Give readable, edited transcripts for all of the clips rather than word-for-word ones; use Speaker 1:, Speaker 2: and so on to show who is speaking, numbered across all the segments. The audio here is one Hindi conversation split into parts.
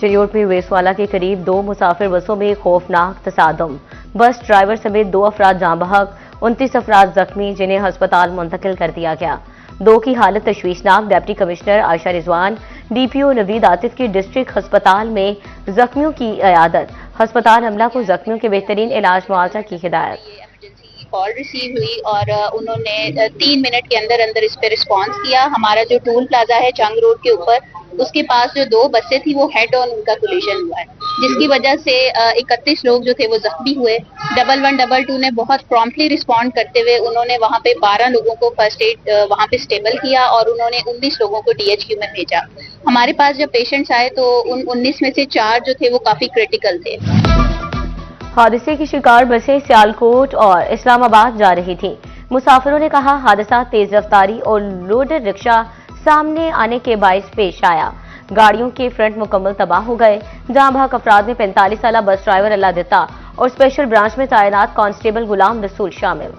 Speaker 1: एमजी रोड में वेसवाला के करीब दो मुसाफिर बसों में खौफनाक तसादम। बस ड्राइवर समेत 2 अफराद जाँ बहक, 29 अफराद जख्मी, जिन्हें अस्पताल मुंतकिल कर दिया गया। 2 की हालत तशवीशनाक। Deputy commissioner Ayesha Rizwan, DPO Naveed Atif की डिस्ट्रिक्ट अस्पताल में जख्मियों की इयादत। अस्पताल अमला को जख्मियों के बेहतरीन इलाज मुआवजा की हिदायत।
Speaker 2: कॉल रिसीव हुई और उन्होंने 3 मिनट के अंदर अंदर इस पे रिस्पॉन्स किया। हमारा जो टूल प्लाजा है जंग रोड के ऊपर, उसके पास जो 2 बसें थी वो हेड ऑन उनका कोलिजन हुआ है, जिसकी वजह से 31 लोग जो थे वो जख्मी हुए। 1112 ने बहुत प्रॉम्प्टली रिस्पॉन्ड करते हुए उन्होंने वहां पे 12 लोगों को फर्स्ट एड वहां पे स्टेबल किया और उन्होंने 19 लोगों को डीएचक्यू में भेजा। हमारे पास जब पेशेंट्स आए तो उन 19 में से 4 जो थे वो काफी क्रिटिकल थे।
Speaker 1: हादसे की शिकार बसें सियालकोट और इस्लामाबाद जा रही थी। मुसाफिरों ने कहा, हादसा तेज रफ्तारी और लोडर रिक्शा सामने आने के बाइस पेश आया। गाड़ियों के फ्रंट मुकम्मल तबाह हो गए। जाँ बहक अफराद में 45 साल बस ड्राइवर अल्लाह दिता और स्पेशल ब्रांच में तैनात कांस्टेबल गुलाम रसूल शामिल।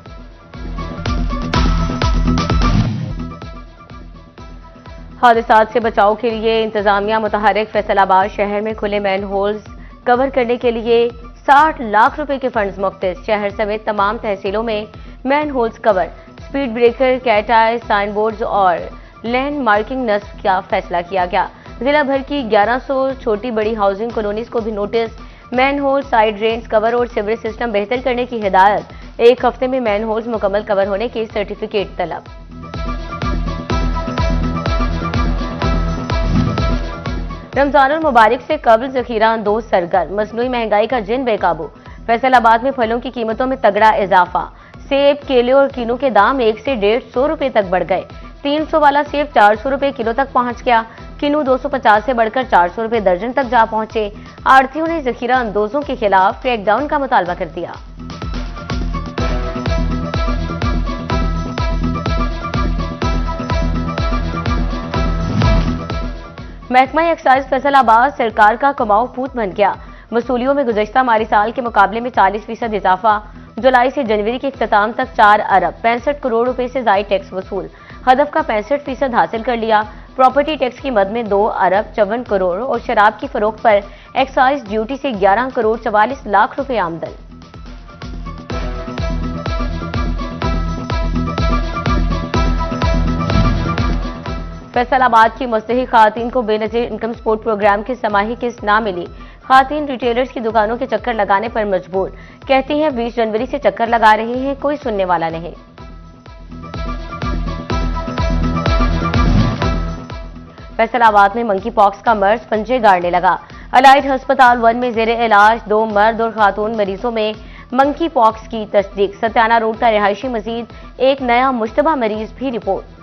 Speaker 1: हादसात से बचाव के लिए इंतजामिया मुतहरिक। फैसलाबाद शहर में खुले मैन होल्स कवर करने के लिए 60 लाख रुपए के फंड्स मुख्तस। शहर समेत तमाम तहसीलों में manholes cover. Speed breaker, cat eye, sign boards और लैंड मार्किंग नस्ब का फैसला किया गया। जिला भर की 1100 छोटी बड़ी हाउसिंग कॉलोनीज को भी notice. Manhole, side drains cover और सीवरेज सिस्टम बेहतर करने की हिदायत। 1 हफ्ते में मैन होल्स मुकम्मल कवर होने की सर्टिफिकेट तलब। रमजानुल मुबारक से कबल जखीरा अंदोज सरगर्म। मसनूई महंगाई का जिन बेकाबू। फैसलाबाद में फलों की कीमतों में तगड़ा इजाफा। सेब, केले और कीनू के दाम 1 से 150 रुपए तक बढ़ गए। 300 वाला सेब 400 रुपए किलो तक पहुंच गया। किनू 250 से बढ़कर 400 रुपए दर्जन तक जा पहुंचे। आड़तियों ने जखीरा अंदोजों के खिलाफ क्रैकडाउन का मुतालबा कर दिया। महकमा एक्साइज फैसलाबाद सरकार का कमाऊ पूत बन गया। वसूलियों में गुज़श्ता माली साल के मुकाबले में 40% इजाफा। जुलाई से जनवरी के इख्तिताम तक 4 अरब 65 करोड़ रुपए से ज़ायद टैक्स वसूल। हदफ का 65% हासिल कर लिया। प्रॉपर्टी टैक्स की मद में 2 अरब 54 करोड़ और शराब की फरोख्त पर एक्साइज ड्यूटी से 11 करोड़ 44 लाख रुपए आमदन। फैसलाबाद की मुस्तहिक खातीन को बेनजीर इनकम सपोर्ट प्रोग्राम की समाही किस्त ना मिली। खातीन रिटेलर्स की दुकानों के चक्कर लगाने पर मजबूर। कहती हैं 20 जनवरी से चक्कर लगा रही हैं, कोई सुनने वाला नहीं। फैसलाबाद में मंकी पॉक्स का मर्ज पंजे गाड़ने लगा। अलाइड अस्पताल 1 में जेर इलाज 2 मर्द और खातून मरीजों में मंकी पॉक्स की तस्दीक। सत्याना रोड का रिहायशी मजीद एक नया मुश्तबा मरीज भी रिपोर्ट।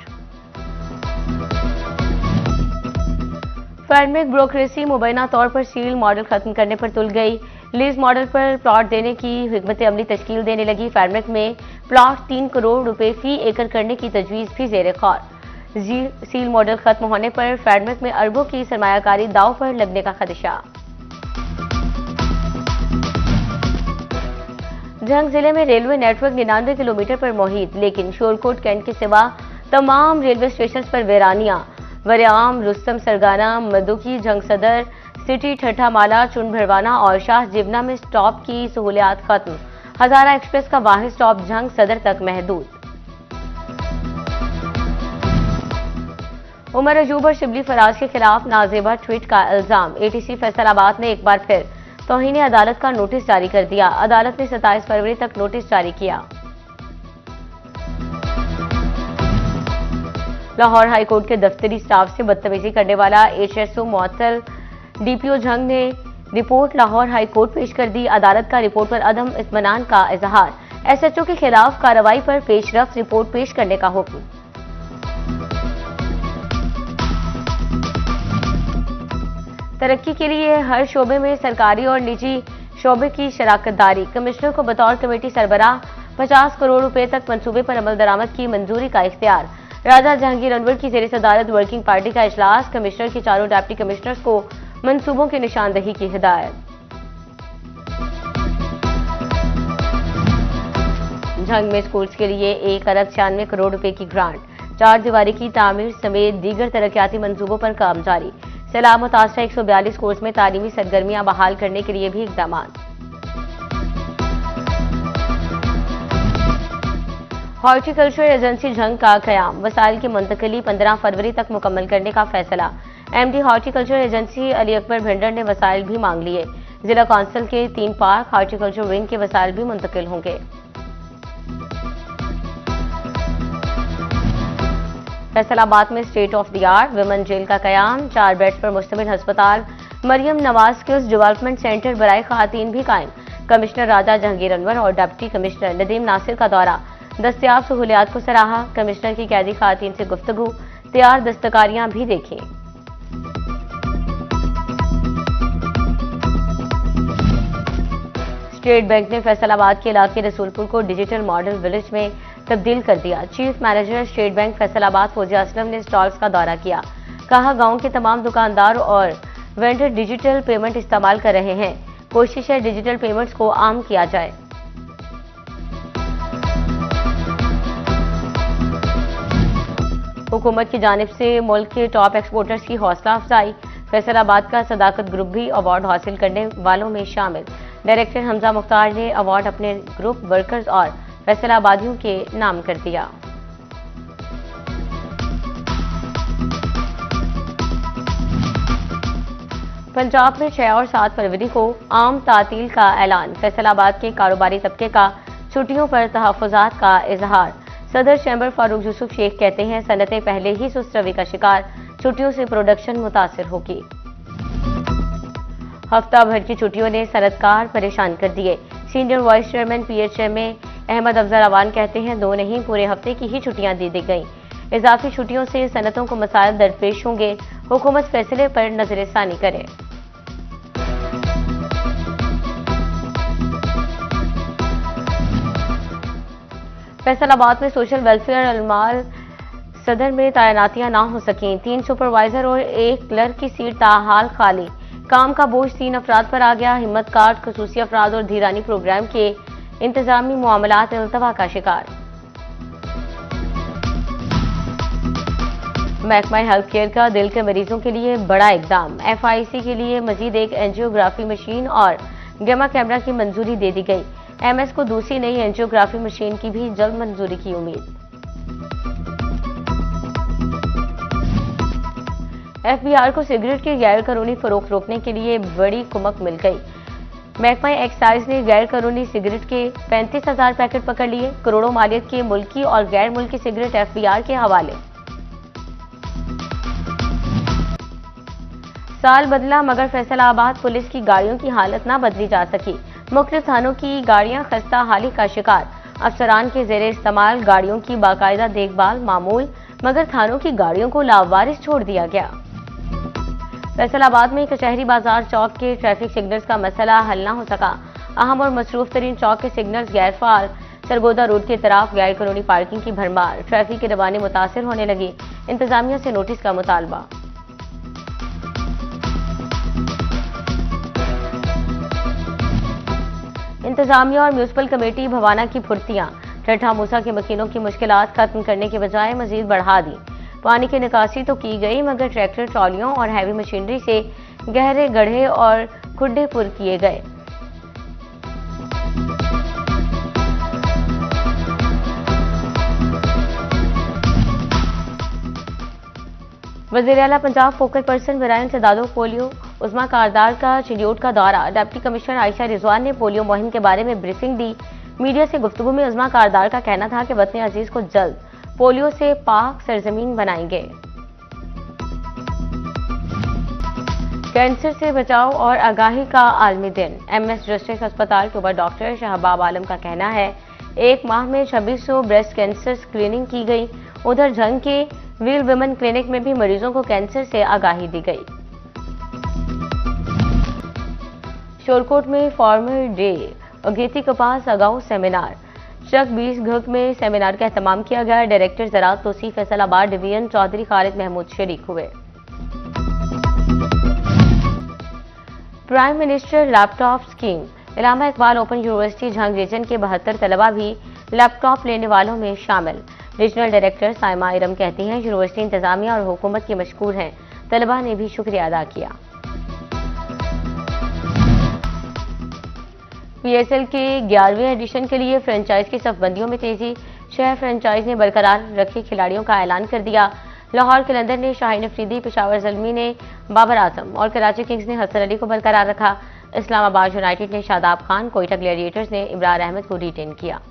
Speaker 1: फैडमिक ब्रोक्रेसी मुबैना तौर पर सील मॉडल खत्म करने पर तुल गई। लीज मॉडल पर प्लॉट देने की हिकमत अमली तश्कील देने लगी। फैडमिक में प्लॉट 3 करोड़ रुपए फी एकड़ करने की तजवीज भी जेर ख्वार। सील मॉडल खत्म होने पर फैडमिक में अरबों की सरमायाकारी दाव पर लगने का खदशा। जंग जिले में रेलवे नेटवर्क 99 किलोमीटर पर मुहित, लेकिन शोरकोट कैंट के सिवा तमाम रेलवे स्टेशन पर वीरानियां। वरियाम, रुस्तम सरगाना, मदुकी, जंग सदर, सिटी, ठट्ठा माला, चुन भरवाना और शाह जिबना में स्टॉप की सहूलियात खत्म। हजारा एक्सप्रेस का वाहिद स्टॉप जंग सदर तक महदूद। उमर अजूब और शिबली फराज के खिलाफ नाजेबा ट्वीट का इल्जाम। एटीसी फैसलाबाद ने एक बार फिर तौहीन अदालत का नोटिस जारी कर दिया। अदालत ने 27 फरवरी तक नोटिस जारी किया। लाहौर हाईकोर्ट के दफ्तरी स्टाफ से बदतमीजी करने वाला एचएसओ मुअत्तल डीपीओ जंग ने रिपोर्ट लाहौर हाईकोर्ट पेश कर दी। अदालत का रिपोर्ट पर अदम इत्मीनान का इजहार। एसएचओ के खिलाफ कार्रवाई पर पेशरफ्त रिपोर्ट पेश करने का हुक्म। तरक्की के लिए हर शोबे में सरकारी और निजी शोबे की शराकत दारी। कमिश्नर को बतौर कमेटी सरबराह 50 करोड़ रुपए तक मंसूबे पर अमल दरामद की मंजूरी का इख्तियार। राजा जहांगीर अनवर की जेर सदारत वर्किंग पार्टी का इजलास। कमिश्नर की 4 डिप्टी कमिश्नर्स को मंसूबों की निशानदही की हिदायत। झंग में स्कूल्स के लिए 1 अरब 96 करोड़ रुपए की ग्रांट। 4 दीवारी की तामीर समेत दीगर तरक्याती मंसूबों पर काम जारी। सैलाब मुतासरा 142 कोर्स में तालीमी सरगर्मियां बहाल करने के लिए भी इकदाम। हॉर्टिकल्चर एजेंसी झंग का कयाम, वसाइल की मुंतकिली 15 फरवरी तक मुकम्मल करने का फैसला। MD horticulture agency Ali Akbar Bhinder ने वसाइल भी मांग लिए। जिला काउंसिल के 3 पार्क हॉर्टिकल्चर विंग के वसाइल भी मुंतकिल होंगे। फैसलाबाद में state of the art women jail का कयाम, 4 बेड्स पर मुश्तमिल अस्पताल Maryam Nawaz skills development centre बराए खातन भी कायम। कमिश्नर राजा जहांगीर अनवर और डिप्टी कमिश्नर नदीम नासिर का दौरा, दस्तयाब सहूलियात को सराहा। कमिश्नर की कैदी खातन से गुफ्तगू, तैयार दस्तकारियां भी देखी। स्टेट बैंक ने फैसलाबाद के इलाके रसूलपुर को डिजिटल मॉडल विलेज में तब्दील कर दिया। Chief manager state bank Faisalabad Fauzia Aslam ने स्टॉल्स का दौरा किया। कहा, गांव के तमाम दुकानदार और वेंडर डिजिटल पेमेंट इस्तेमाल कर रहे हैं। कोशिश है डिजिटल पेमेंट्स को आम किया जाए। हुकूमत की जानिब से मुल्क के टॉप एक्सपोर्टर्स की हौसला अफजाई, फैसलाबाद का सदाकत ग्रुप भी अवार्ड हासिल करने वालों में शामिल। डायरेक्टर हमजा मुख्तार ने अवार्ड अपने ग्रुप वर्कर्स और फैसलाबादियों के नाम कर दिया। पंजाब में 6 और 7 फरवरी को आम तातील का ऐलान, फैसलाबाद के कारोबारी तबके का छुट्टियों पर तहफ़्फ़ुज़ात का इजहार। सदर चैम्बर फारूक यूसुफ शेख कहते हैं, सनतें पहले ही सुस्त रवि का शिकार, छुट्टियों से प्रोडक्शन मुतासिर होगी। हफ्ता भर की छुट्टियों ने सनतकार परेशान कर दिए। Senior vice chairman PHMA Ahmed Afzal Awan कहते हैं, 2 नहीं पूरे हफ्ते की ही छुट्टियां दे दी गई। इजाफी छुट्टियों से सनतों को मसाइल दरपेश होंगे। हुकूमत फैसले पर नजरसानी करे। फैसलाबाद में सोशल वेलफेयर अलमाल सदर में तैनातियां ना हो सकें। 3 सुपरवाइजर और 1 क्लर्क की सीट ताहाल खाली। काम का बोझ 3 अफराद पर आ गया। हिम्मत कार्ड, खसूसी अफराद और धीरानी प्रोग्राम के इंतजामी मामलात इल्तवा का शिकार। महकमा हेल्थ केयर का दिल के मरीजों के लिए बड़ा इकदाम, FIC के लिए मजीद एक एंजियोग्राफी मशीन और गैमा कैमरा की मंजूरी दे दी गई। MS को दूसरी नई एंजियोग्राफी मशीन की भी जल्द मंजूरी की उम्मीद। FBR को सिगरेट के गैर कानूनी फरोख्त रोकने के लिए बड़ी कुमक मिल गई। महकमा एक्साइज ने गैर कानूनी सिगरेट के 35,000 पैकेट पकड़ लिए। करोड़ों मालियत के मुल्की और गैर मुल्की सिगरेट FBR के हवाले। साल बदला मगर फैसलाबाद पुलिस की गाड़ियों की हालत ना बदली जा सकी। मुख्तलिफ थानों की गाड़ियां खस्ता हाली का शिकार। अफसरान के जेर इस्तेमाल गाड़ियों की बाकायदा देखभाल मामूल, मगर थानों की गाड़ियों को लावारिस छोड़ दिया गया। फैसलाबाद में कचहरी बाजार चौक के ट्रैफिक सिग्नल्स का मसला हल ना हो सका। अहम और मसरूफ तरीन चौक के सिग्नल्स गैर फाल। सरगोदा रोड की तरफ गैर कानूनी पार्किंग की भरमार, ट्रैफिक की रवानी मुतासिर होने लगी। इंतजामिया से नोटिस का मुतालबा। इंतजामिया और म्यूनिसिपल कमेटी भवाना की फुर्तियां, ठट्ठा मूसा के मकीनों की मुश्किलात खत्म करने के बजाय मजीद बढ़ा दी। पानी की निकासी तो की गई मगर ट्रैक्टर ट्रॉलियों और हैवी मशीनरी से गहरे गड्ढे और खुड्डे पुर किए गए। वज़ीर आला पंजाब फोकल पर्सन बराए इंसदादो पोलियो उस्मा कारदार का चिलियोट का दौरा। डिप्टी कमिश्नर आयशा रिजवान ने पोलियो मुहिम के बारे में ब्रीफिंग दी। मीडिया से गुफ्तगू में उस्मा कारदार का कहना था कि वतन अजीज को जल्द पोलियो से पाक सरजमीन बनाएंगे। कैंसर से बचाव और आगाही का आलमी दिन। MS जस्टिस अस्पताल के उबर डॉक्टर शहबाब आलम का कहना है, 1 माह में 2600 ब्रेस्ट कैंसर स्क्रीनिंग की गई। उधर झंग के व्हील वुमेन क्लिनिक में भी मरीजों को कैंसर से आगाही दी गई। शोरकोट में फार्मर डे अगेती कपास अगाऊ सेमिनार। चक 20 घक में सेमिनार का एहतमाम किया गया। डायरेक्टर ज़राअत तौसीफ फैसलाबाद डिवीजन चौधरी खालिद महमूद शरीक हुए। Prime minister laptop scheme. Allama Iqbal open university Jhang region के 72 तलबा भी लैपटॉप लेने वालों में शामिल। रीजनल डायरेक्टर साइमा इरम कहती हैं, यूनिवर्सिटी इंतजामिया और हुकूमत की मशकूर हैं। तलबा ने भी शुक्रिया अदा किया। PSL के 11वें एडिशन के लिए फ्रेंचाइज की सफबंदियों में तेजी। शहर फ्रेंचाइज ने बरकरार रखे खिलाड़ियों का ऐलान कर दिया। लाहौर कलंदर ने शाहीन अफरीदी, पेशावर ज़ल्मी ने बाबर आजम और कराची किंग्स ने हसन अली को बरकरार रखा। इस्लामाबाद यूनाइटेड ने शादाब खान, कोयटा ग्लैडिएटर्स ने इमरान अहमद को रिटेन किया।